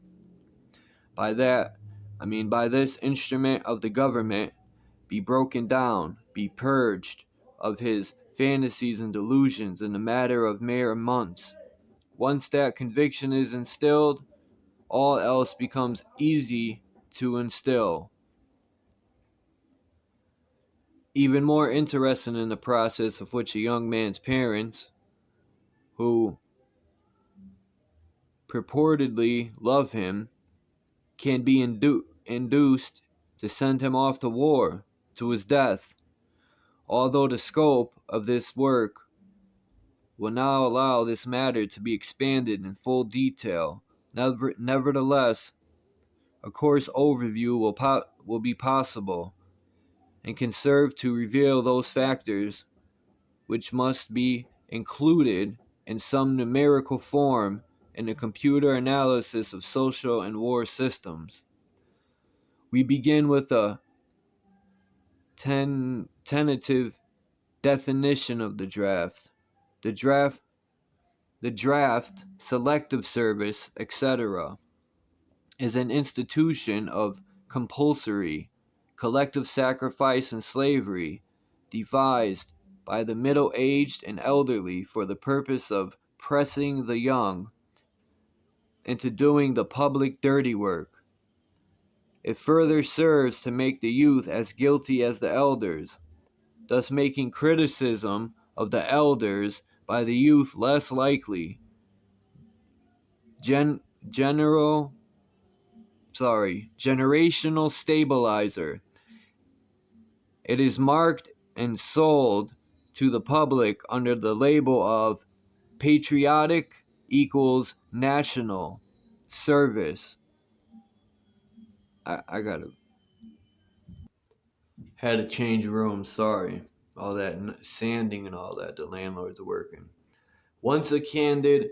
by this instrument of the government, be broken down, be purged of his fantasies and delusions in a matter of mere months. Once that conviction is instilled, all else becomes easy to instill. Even more interesting in the process of which a young man's parents, who purportedly love him, can be induced to send him off to war, to his death. Although the scope of this work will now allow this matter to be expanded in full detail, nevertheless, a course overview will be possible and can serve to reveal those factors which must be included in some numerical form in the computer analysis of social and war systems. We begin with a tentative definition of the draft. The draft, selective service, etc., is an institution of compulsory, collective sacrifice and slavery devised by the middle-aged and elderly for the purpose of pressing the young into doing the public dirty work. It further serves to make the youth as guilty as the elders, thus making criticism of the elders by the youth less likely. Generational stabilizer. It is marked and sold to the public under the label of patriotic equals national service. I had to change rooms, sorry. All that sanding and all that, the landlords are working. Once a candid,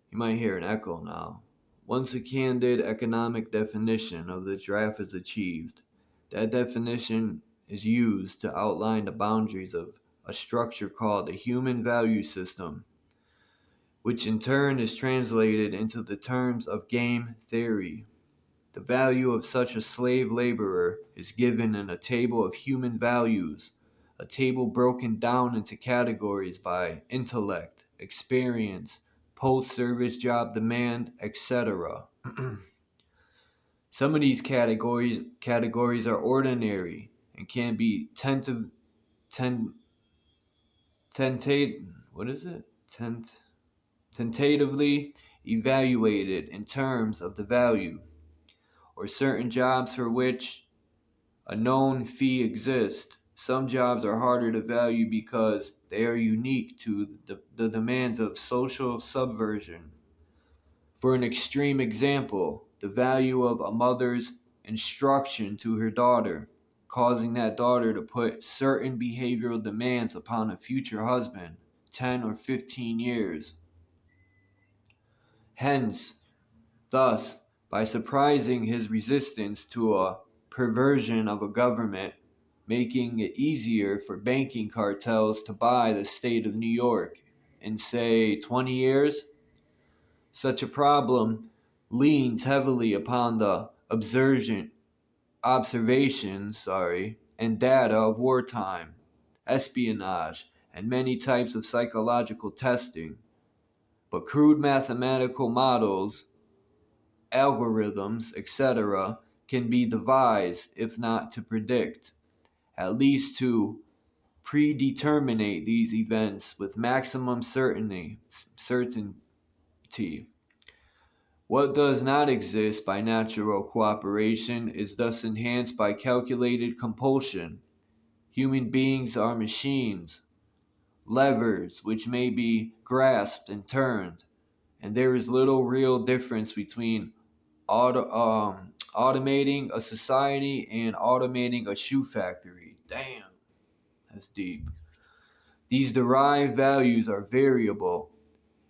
you might hear an echo now. Once a candid economic definition of the draft is achieved, that definition is used to outline the boundaries of a structure called the human value system, which in turn is translated into the terms of game theory. The value of such a slave laborer is given in a table of human values, a table broken down into categories by intellect, experience, post-service job demand, etc. Some of these categories are ordinary and can be tentatively evaluated in terms of the value, or certain jobs for which a known fee exists. Some jobs are harder to value because they are unique to the demands of social subversion. For an extreme example, the value of a mother's instruction to her daughter, causing that daughter to put certain behavioral demands upon a future husband, 10 or 15 years. Hence, thus, by surprising his resistance to a perversion of a government, making it easier for banking cartels to buy the state of New York in, say, 20 years, such a problem leans heavily upon the observations and data of wartime, espionage, and many types of psychological testing. But crude mathematical models, algorithms, etc., can be devised, if not to predict, at least to predeterminate these events with maximum certainty. What does not exist by natural cooperation is thus enhanced by calculated compulsion. Human beings are machines, levers which may be grasped and turned, and there is little real difference between automating a society and automating a shoe factory. Damn, that's deep. These derived values are variable.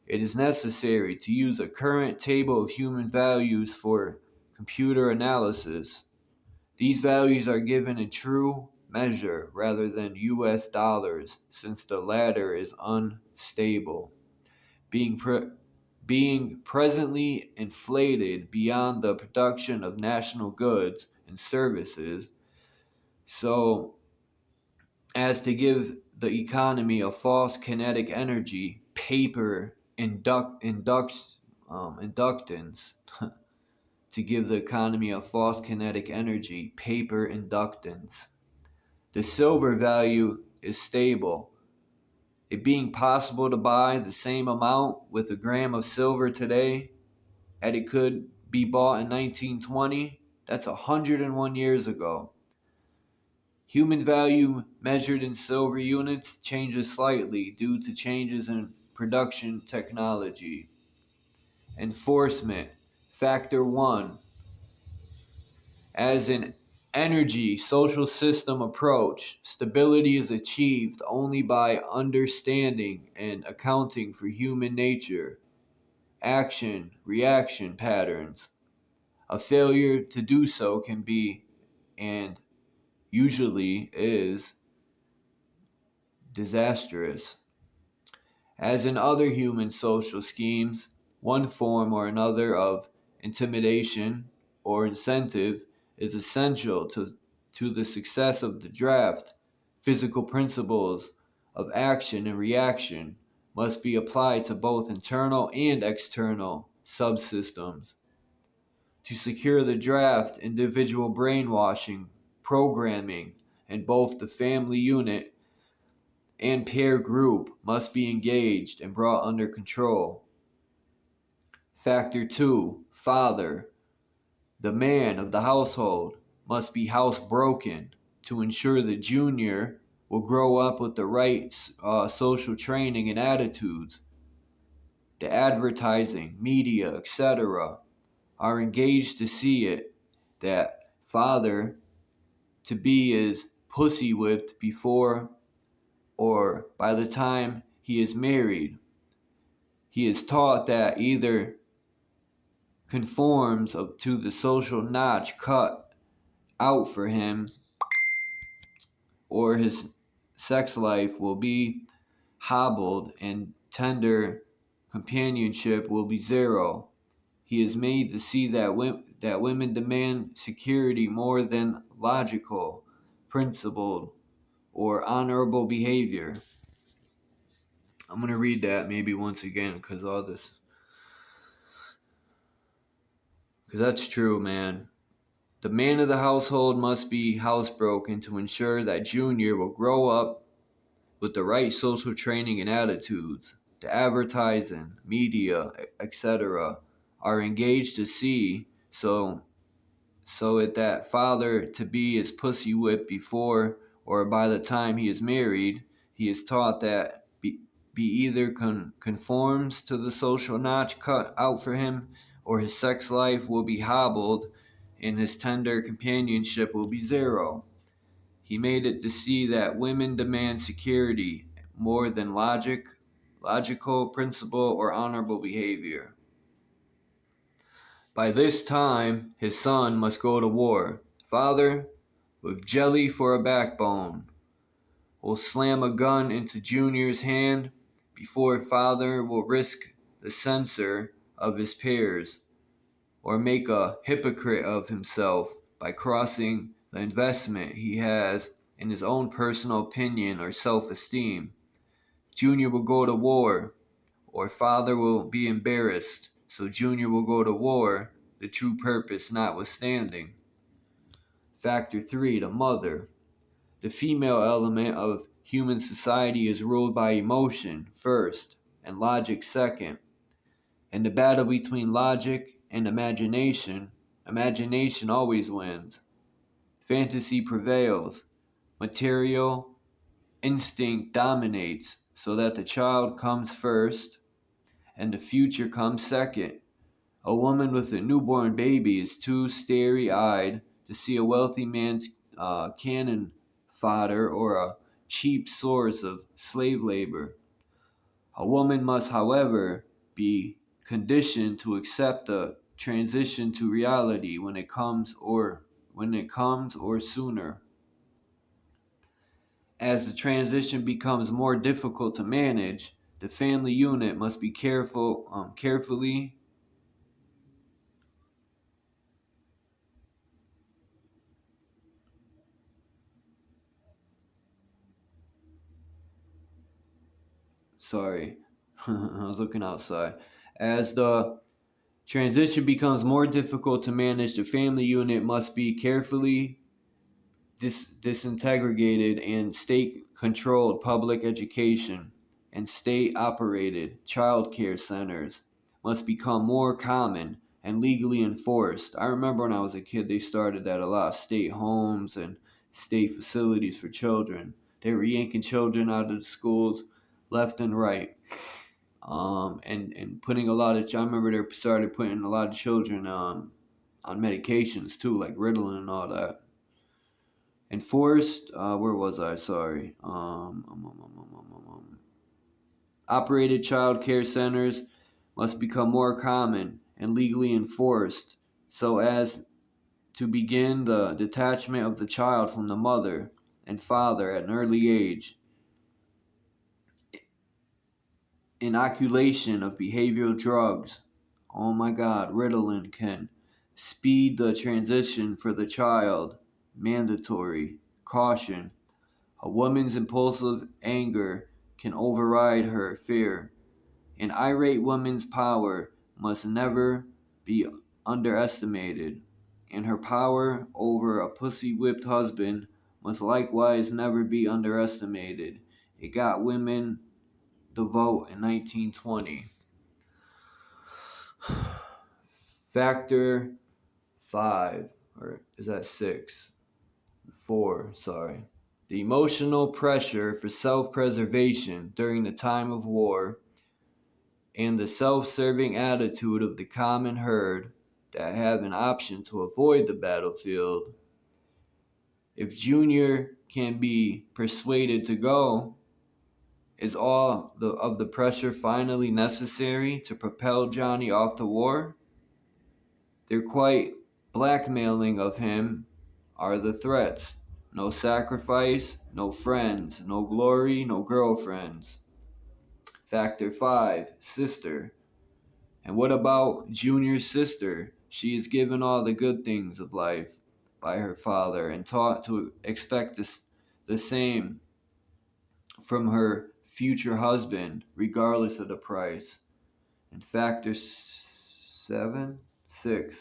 it is necessary to use a current table of human values for computer analysis. These values are given in true measure rather than US dollars, since the latter is unstable, being presently inflated beyond the production of national goods and services, so as to give the economy a false kinetic energy, paper inductance, to give the economy a false kinetic energy, paper inductance. The silver value is stable, it being possible to buy the same amount with a gram of silver today as it could be bought in 1920. That's 101 years ago. Human value measured in silver units changes slightly due to changes in production technology. Enforcement. Factor 1. As an energy social system approach, stability is achieved only by understanding and accounting for human nature, action, reaction patterns. A failure to do so can be, and usually is, disastrous. As in other human social schemes, one form or another of intimidation or incentive is essential to the success of the draft. Physical principles of action and reaction must be applied to both internal and external subsystems. To secure the draft, individual brainwashing, programming, in both the family unit and peer group must be engaged and brought under control. Factor 2. Father. The man of the household must be housebroken to ensure the junior will grow up with the right social training and attitudes. The advertising, media, etc. are engaged to see it that father to be is pussy whipped before or by the time he is married. He is taught that either conforms to the social notch cut out for him or his sex life will be hobbled and tender companionship will be zero. He is made to see that women demand security more than logical, principled, or honorable behavior. I'm going to read that maybe once again because that's true, man. The man of the household must be housebroken to ensure that Junior will grow up with the right social training and attitudes. The advertising, media, etc. are engaged to see so that father to be is pussy whipped before or by the time he is married. He is taught that be either conforms to the social notch cut out for him or his sex life will be hobbled and his tender companionship will be zero. He made it to see that women demand security more than logical, principle, or honorable behavior. By this time, his son must go to war. Father, with jelly for a backbone, will slam a gun into Junior's hand before father will risk the censor of his peers or make a hypocrite of himself by crossing the investment he has in his own personal opinion or self-esteem. Junior will go to war, or father will be embarrassed, so Junior will go to war, the true purpose notwithstanding. Factor 3. The mother. The female element of human society is ruled by emotion first and logic second. In the battle between logic and imagination always wins. Fantasy prevails. Material instinct dominates so that the child comes first and the future comes second. A woman with a newborn baby is too starry-eyed to see a wealthy man's cannon fodder or a cheap source of slave labor. A woman must, however, be conditioned to accept the transition to reality when it comes or sooner. As the transition becomes more difficult to manage, the family unit must be carefully sorry, I was looking outside. As the transition becomes more difficult to manage, the family unit must be carefully disintegrated, and state-controlled public education and state-operated child care centers must become more common and legally enforced. I remember when I was a kid, they started that a lot. State homes and state facilities for children. They were yanking children out of the schools left and right. And putting a lot of, I remember they started putting a lot of children on medications too, like Ritalin and all that. Enforced, where was I? Sorry. Operated child care centers must become more common and legally enforced so as to begin the detachment of the child from the mother and father at an early age. Inoculation of behavioral drugs. Oh my God, Ritalin can speed the transition for the child. Mandatory. Caution. A woman's impulsive anger can override her fear. An irate woman's power must never be underestimated, and her power over a pussy-whipped husband must likewise never be underestimated. It got women the vote in 1920. Factor 5, or is that 6? 4, sorry. The emotional pressure for self-preservation during the time of war and the self-serving attitude of the common herd that have an option to avoid the battlefield. If Junior can be persuaded to go, is all of the pressure finally necessary to propel Johnny off to war? They're quite blackmailing of him are the threats. No sacrifice, no friends, no glory, no girlfriends. Factor 5, sister. And what about Junior's sister? She is given all the good things of life by her father and taught to expect the same from her future husband, regardless of the price. And factor 7, 6.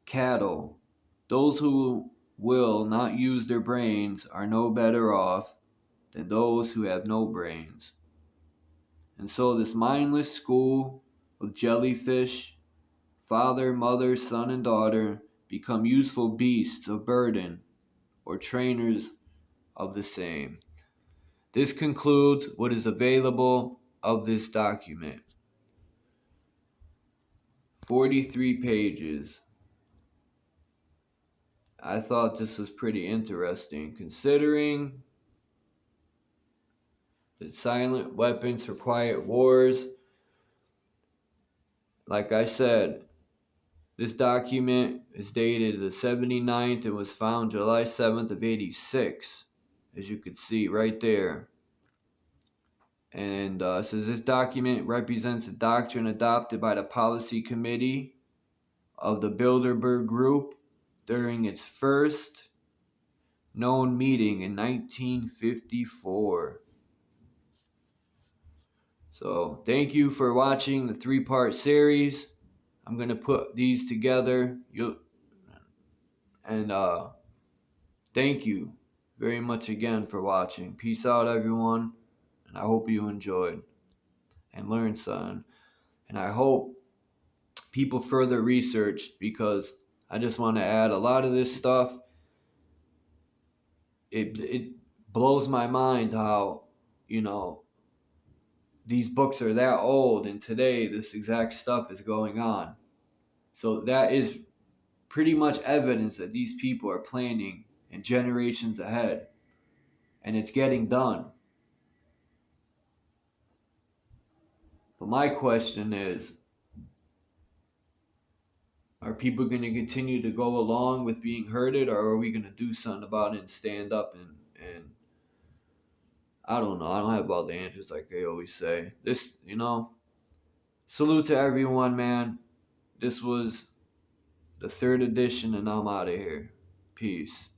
Cattle. Those who will not use their brains are no better off than those who have no brains. And so this mindless school of jellyfish, father, mother, son, and daughter, become useful beasts of burden or trainers of the same. This concludes what is available of this document. 43 pages. I thought this was pretty interesting, considering that silent weapons for quiet wars. Like I said, this document is dated the 79th and was found July 7th of 86, as you can see right there. And it says this document represents a doctrine adopted by the Policy Committee of the Bilderberg Group during its first known meeting in 1954. So thank you for watching the 3-part series. I'm going to put these together. Thank you very much again for watching. Peace out, everyone. And I hope you enjoyed and learned something. And I hope people further research, because I just want to add a lot of this stuff. It blows my mind how, these books are that old, and today this exact stuff is going on. So that is pretty much evidence that these people are planning in generations ahead, and it's getting done. But my question is, are people going to continue to go along with being hurted, or are we going to do something about it and stand up and I don't know. I don't have all the answers like they always say. This, salute to everyone, man. This was the 3rd edition, and I'm out of here. Peace.